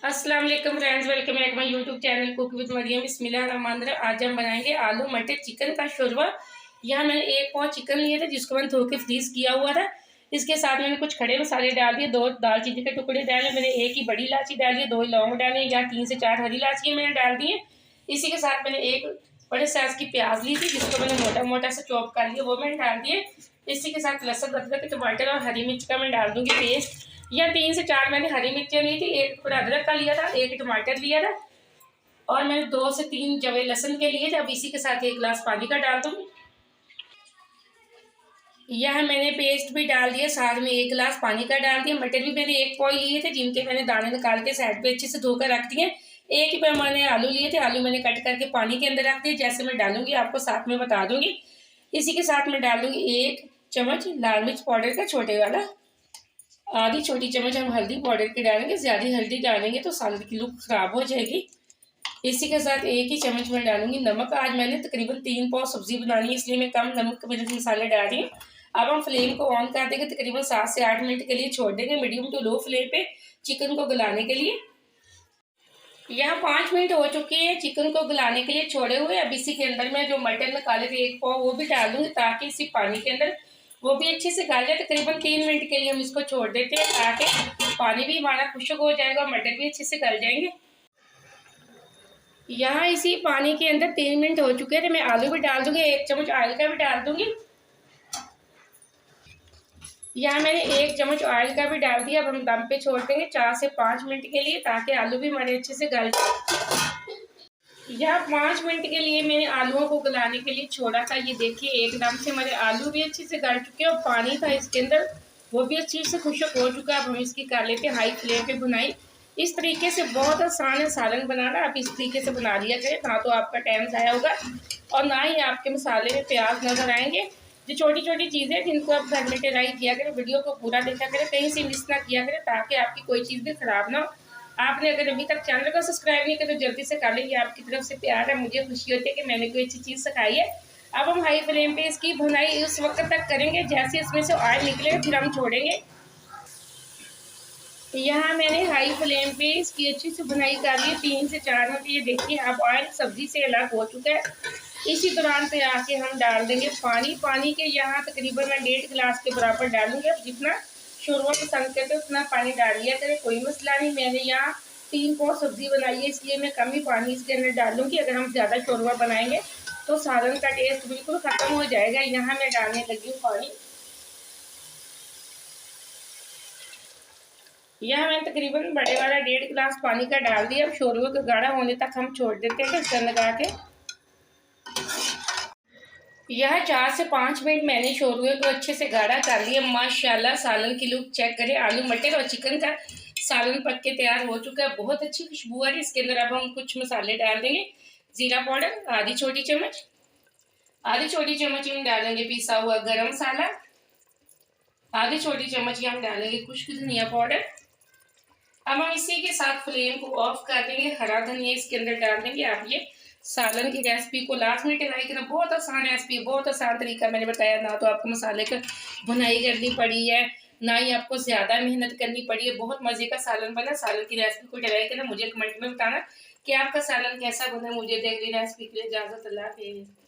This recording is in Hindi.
अस्सलाम वालेकुम friends, welcome back my YouTube channel cook with Maryam. बिस्मिल्लाहिर्रहमानिर्रहीम। आज हम बनाएंगे आलू मटर चिकन का शोरबा। यहाँ मैंने 1 पाव चिकन लिया था जिसको मैंने धो के फ्रीज किया हुआ था। इसके साथ मैंने कुछ खड़े मसाले डाल दिए, 2 दालचीनी के टुकड़े डाले, मैंने 1 ही बड़ी इलायची डाली, 2 लौंग डाले, या 3 से 4 हरी इलायची मैंने डाल दी है। इसी के साथ मैंने 1 बड़े साइज की प्याज ली थी जिसको मैंने मोटा मोटा सा चॉप कर लिया, वो मैंने डाल दिए। इसी के साथ लहसुन अदरक टमाटर और हरी मिर्च का मैं डाल दूंगी पेस्ट। या 3 से 4 मैंने हरी मिर्चें ली थी, 1 टुकड़ा अदरक का लिया था, 1 टमाटर लिया था, और मैंने 2 से 3 जवे लहसुन के लिए थे। अब इसी के साथ 1 गिलास पानी का डाल दूंगी। यह मैंने पेस्ट भी डाल दिया, साथ में 1 गिलास पानी का डाल दिया। मटर भी मैंने 1 पाव लिए थे जिनके मैंने दाने निकाल के साइड पे अच्छे से धोकर रख दिए। 1 ही पैमाने आलू लिए थे, आलू मैंने कट करके पानी के अंदर रख दिए। जैसे मैं डालूंगी आपको साथ में बता दूंगी। इसी के साथ मैं डाल दूंगी 1 चम्मच लाल मिर्च पाउडर का छोटे वाला, आधी छोटी चम्मच हम हल्दी पाउडर की डालेंगे। ज़्यादा हल्दी डालेंगे तो सलाद की लुक ख़राब हो जाएगी। इसी के साथ 1 ही चम्मच में डालूंगी नमक। आज मैंने तकरीबन 3 पाव सब्जी बनानी है इसलिए मैं कम नमक मिर्च मसाले डाल रही हूँ। अब हम फ्लेम को ऑन कर देंगे, तकरीबन 7 से 8 मिनट के लिए छोड़ देंगे मीडियम टू लो फ्लेम पे चिकन को गलाने के लिए। यहाँ 5 मिनट हो चुके हैं चिकन को गलाने के लिए छोड़े हुए। अब इसी के अंदर मैं जो मटन निकाले थे 1 पाव वो भी डाल दूंगी ताकि इसी पानी के अंदर वो भी अच्छे से गल जाए। तकरीबन 3 मिनट के लिए हम इसको छोड़ देते हैं ताकि पानी भी हमारा खुश्क हो जाएगा और मटर भी अच्छे से गल जाएंगे। यहाँ इसी पानी के अंदर 3 मिनट हो चुके हैं तो मैं आलू भी डाल दूंगी, 1 चम्मच ऑयल का भी डाल दूंगी। यहाँ मैंने 1 चम्मच ऑयल का भी डाल दिया। अब हम दम पे छोड़ देंगे 4 से 5 मिनट के लिए ताकि आलू भी हमारे अच्छे से गल जाए। यहाँ 5 मिनट के लिए मैंने आलूओं को गलाने के लिए छोड़ा था। ये देखिए एकदम से हमारे आलू भी अच्छे से गल चुके हैं और पानी था इसके अंदर वो भी अच्छे से खुश्क हो चुका है। अब हम इसकी कर लेते हैं हाई फ्लेम पे भुनाई। इस तरीके से बहुत आसान है सालन बनाना। आप इस तरीके से बना लिया करें, ना तो आपका टाइम ज़ाया होगा और ना ही आपके मसाले में प्याज नज़र आएंगे। जो छोटी छोटी चीज़ें जिनको आप घर में ट्राई किया करें, वीडियो को पूरा देखा करें, कहीं से मिस ना किया करें ताकि आपकी कोई चीज़ भी ख़राब ना हो। आपने अगर अभी तक चैनल को सब्सक्राइब नहीं किया तो जल्दी से कर लीजिए, आपकी तरफ से प्यार है, मुझे खुशी होती है कि मैंने कोई अच्छी चीज़ सिखाई है। अब हम हाई फ्लेम पे इसकी भुनाई उस वक्त तक करेंगे जैसे इसमें से ऑयल निकले फिर हम छोड़ेंगे। यहाँ मैंने हाई फ्लेम पे इसकी अच्छी से भुनाई कर ली 3 से 4 मिनट। ये देखिए अब ऑयल सब्जी से अलग हो चुका है। इसी दौरान पे आके हम डाल देंगे पानी। पानी के यहाँ तकरीबन मैं 1.5 गिलास के बराबर डालूंगी। अब जितना शोरबा पसंद करते हो उतना पानी डाल लिया करें, कोई मसला नहीं। मैंने यहाँ 3 पाव सब्जी बनाई है इसलिए मैं कम ही पानी इसके अंदर डालूंगी। अगर हम ज़्यादा शोरबा बनाएंगे तो सालन का टेस्ट बिल्कुल ख़त्म हो जाएगा। यहाँ मैं डालने लगी हूँ पानी। यहाँ मैंने तकरीबन बड़े वाला 1.5 गिलास पानी का डाल दिया। अब शोरबे को गाढ़ा होने तक हम छोड़ देते हैं ढक्कन लगा के। यह 4 से 5 मिनट मैंने शोरबे को अच्छे से गाढ़ा कर लिया। माशाल्लाह सालन की लुक चेक करें। आलू मटर और चिकन का सालन पक के तैयार हो चुका है, बहुत अच्छी खुशबू आ रही है। इसके अंदर अब हम कुछ मसाले डाल देंगे। जीरा पाउडर आधी छोटी चम्मच हम डालेंगे पिसा हुआ गरम मसाला, आधी छोटी चम्मच ही हम डालेंगे खुश्क धनिया पाउडर। अब हम इसी के साथ फ्लेम को ऑफ कर देंगे। हरा धनिया इसके अंदर डाल देंगे। आप ये सालन की रेसिपी को लास्ट में ट्राई करना, बहुत आसान रेसिपी है, बहुत आसान तरीका मैंने बताया। ना तो आपको मसाले का भुनाई करनी पड़ी है, ना ही आपको ज़्यादा मेहनत करनी पड़ी है। बहुत मज़े का सालन बना। सालन की रेसिपी को ट्राई करना, मुझे कमेंट में बताना कि आपका सालन कैसा बना। मुझे देख ली रेसिपी के लिए इजाज़त, अल्लाह हाफ़िज़।